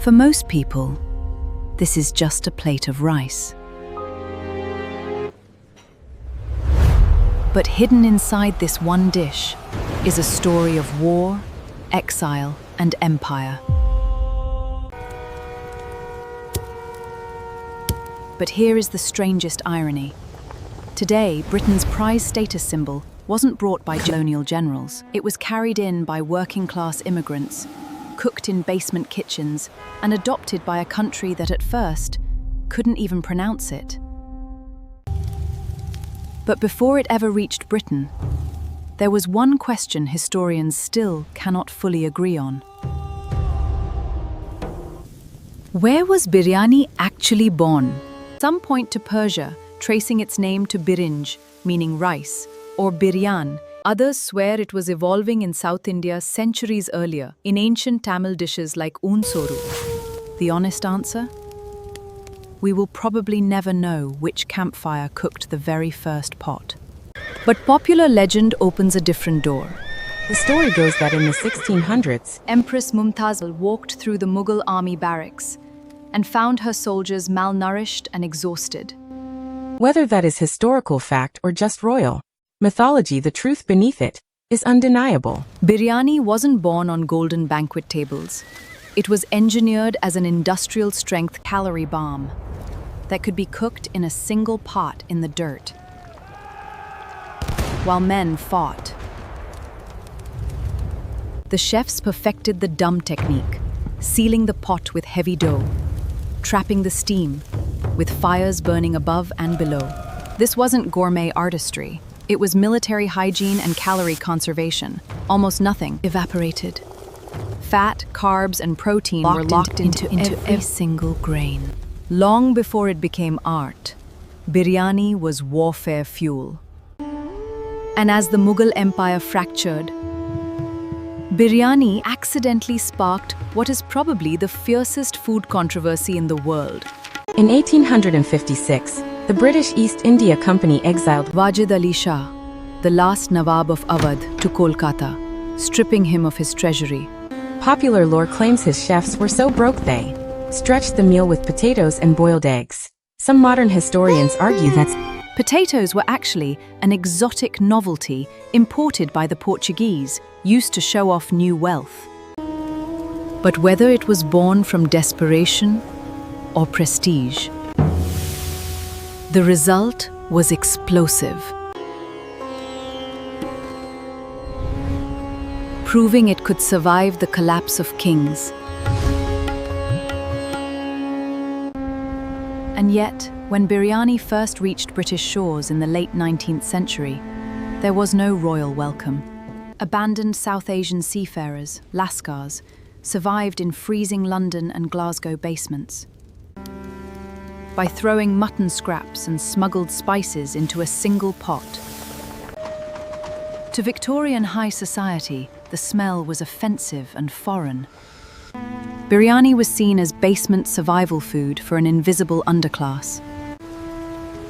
For most people, this is just a plate of rice. But hidden inside this one dish is a story of war, exile, and empire. But here is the strangest irony. Today, Britain's prize status symbol wasn't brought by colonial generals. It was carried in by working-class immigrants, cooked in basement kitchens, and adopted by a country that at first couldn't even pronounce it. But before it ever reached Britain, there was one question historians still cannot fully agree on. Where was biryani actually born? Some point to Persia, tracing its name to birinj, meaning rice, or biryan. Others swear it was evolving in South India centuries earlier, in ancient Tamil dishes like unsoru. The honest answer? We will probably never know which campfire cooked the very first pot. But popular legend opens a different door. The story goes that in the 1600s, Empress Mumtaz walked through the Mughal army barracks and found her soldiers malnourished and exhausted. whether that is historical fact or just royal mythology, the truth beneath it is undeniable. Biryani wasn't born on golden banquet tables. It was engineered as an industrial-strength calorie bomb that could be cooked in a single pot in the dirt, while men fought. The chefs perfected the dum technique, sealing the pot with heavy dough, trapping the steam, with fires burning above and below. This wasn't gourmet artistry. It was military hygiene and calorie conservation. Almost nothing evaporated. Fat, carbs, and protein were locked into every single grain. Long before it became art, biryani was warfare fuel. And as the Mughal Empire fractured, biryani accidentally sparked what is probably the fiercest food controversy in the world. In 1856, the British East India Company exiled Wajid Ali Shah, the last Nawab of Awadh, to Kolkata, stripping him of his treasury. Popular lore claims his chefs were so broke they stretched the meal with potatoes and boiled eggs. Some modern historians argue that potatoes were actually an exotic novelty imported by the Portuguese, used to show off new wealth. But whether it was born from desperation or prestige, the result was explosive, proving it could survive the collapse of kings. And yet, when biryani first reached British shores in the late 19th century, there was no royal welcome. Abandoned South Asian seafarers, Lascars, survived in freezing London and Glasgow basements. By throwing mutton scraps and smuggled spices into a single pot. To Victorian high society, the smell was offensive and foreign. Biryani was seen as basement survival food for an invisible underclass.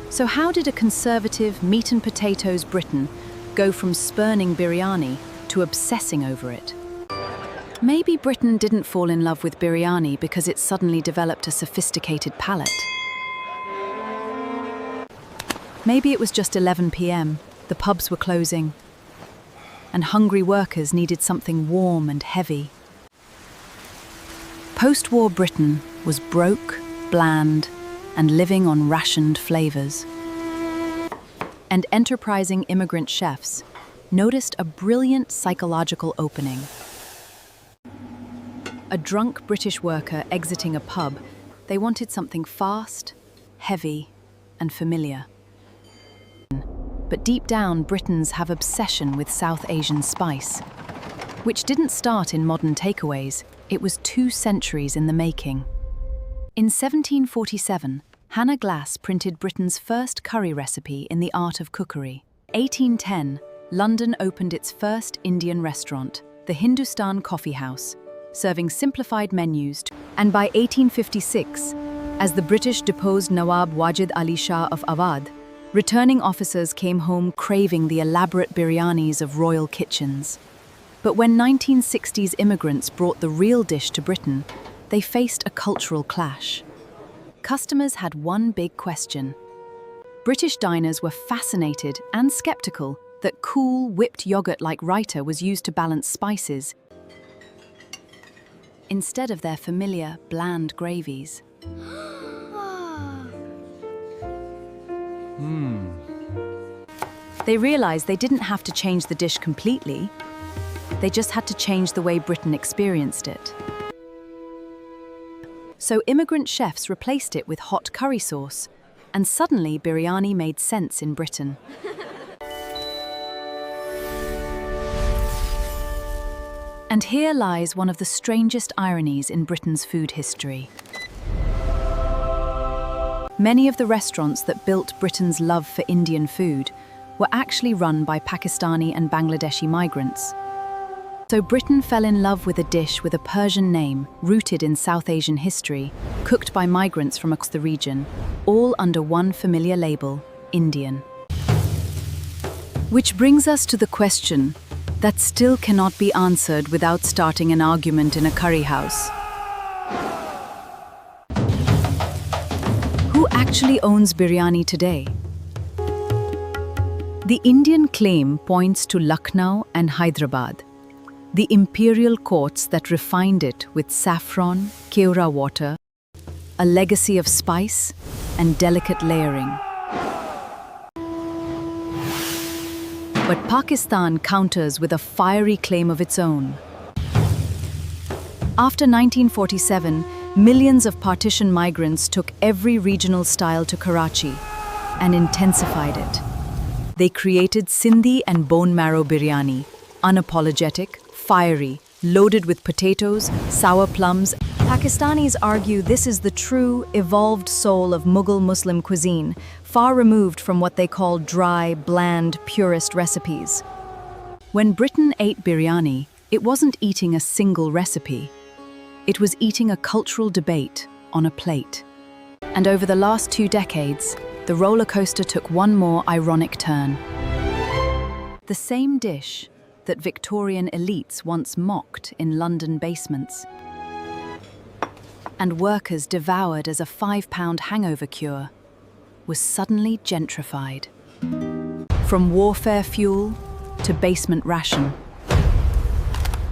So how did a conservative meat and potatoes Briton go from spurning biryani to obsessing over it? Maybe Britain didn't fall in love with biryani because it suddenly developed a sophisticated palate. Maybe it was just 11 p.m., the pubs were closing, and hungry workers needed something warm and heavy. Post-war Britain was broke, bland, and living on rationed flavors. And enterprising immigrant chefs noticed a brilliant psychological opening. A drunk British worker exiting a pub, they wanted something fast, heavy, and familiar. But deep down, Britons have obsession with South Asian spice, which didn't start in modern takeaways. It was 2 centuries in the making. In 1747, Hannah Glass printed Britain's first curry recipe in the art of cookery. 1810, London opened its first Indian restaurant, the Hindustan Coffee House, serving simplified menus. And by 1856, as the British deposed Nawab Wajid Ali Shah of Awadh, returning officers came home craving the elaborate biryanis of royal kitchens. But when 1960s immigrants brought the real dish to Britain, they faced a cultural clash. Customers had one big question. British diners were fascinated and skeptical that cool, whipped yogurt like raita was used to balance spices instead of their familiar, bland gravies. They realized they didn't have to change the dish completely. They just had to change the way Britain experienced it. So immigrant chefs replaced it with hot curry sauce, and suddenly biryani made sense in Britain. And here lies one of the strangest ironies in Britain's food history. Many of the restaurants that built Britain's love for Indian food were actually run by Pakistani and Bangladeshi migrants. So Britain fell in love with a dish with a Persian name, rooted in South Asian history, cooked by migrants from across the region, all under one familiar label, Indian. Which brings us to the question that still cannot be answered without starting an argument in a curry house. Who actually owns biryani today? The Indian claim points to Lucknow and Hyderabad, the imperial courts that refined it with saffron, keura water, a legacy of spice and delicate layering. But Pakistan counters with a fiery claim of its own. After 1947, millions of partition migrants took every regional style to Karachi and intensified it. They created Sindhi and bone marrow biryani, unapologetic, fiery, loaded with potatoes, sour plums. Pakistanis argue this is the true, evolved soul of Mughal Muslim cuisine, far removed from what they call dry, bland, purist recipes. When Britain ate biryani, it wasn't eating a single recipe. It was eating a cultural debate on a plate. And over the last 2 decades, the roller coaster took one more ironic turn. The same dish that Victorian elites once mocked in London basements and workers devoured as a £5 hangover cure was suddenly gentrified. From warfare fuel to basement ration,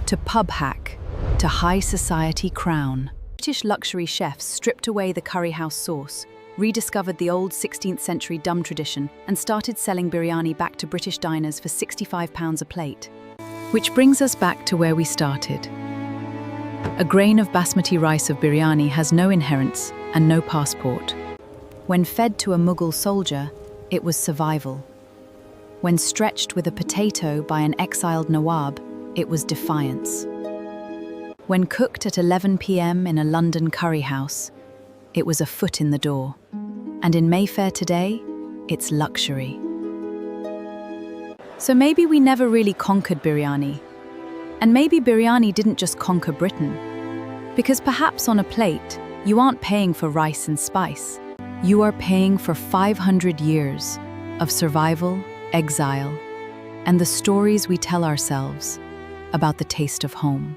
to pub hack, to high society crown. British luxury chefs stripped away the curry house sauce, rediscovered the old 16th century dum tradition, and started selling biryani back to British diners for £65 a plate. Which brings us back to where we started. A grain of basmati rice of biryani has no inheritance and no passport. When fed to a Mughal soldier, it was survival. When stretched with a potato by an exiled Nawab, it was defiance. When cooked at 11 p.m. in a London curry house, it was a foot in the door. And in Mayfair today, it's luxury. So maybe we never really conquered biryani. And maybe biryani didn't just conquer Britain. Because perhaps on a plate, you aren't paying for rice and spice. You are paying for 500 years of survival, exile, and the stories we tell ourselves about the taste of home.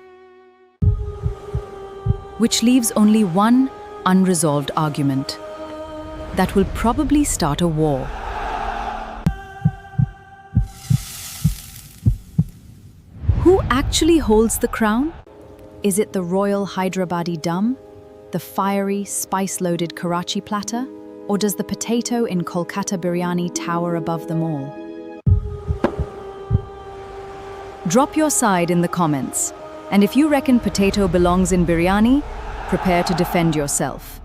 Which leaves only one unresolved argument that will probably start a war. Who actually holds the crown? Is it the royal Hyderabadi dum, the fiery, spice-loaded Karachi platter, or does the potato in Kolkata biryani tower above them all? Drop your side in the comments, and if you reckon potato belongs in biryani, prepare to defend yourself.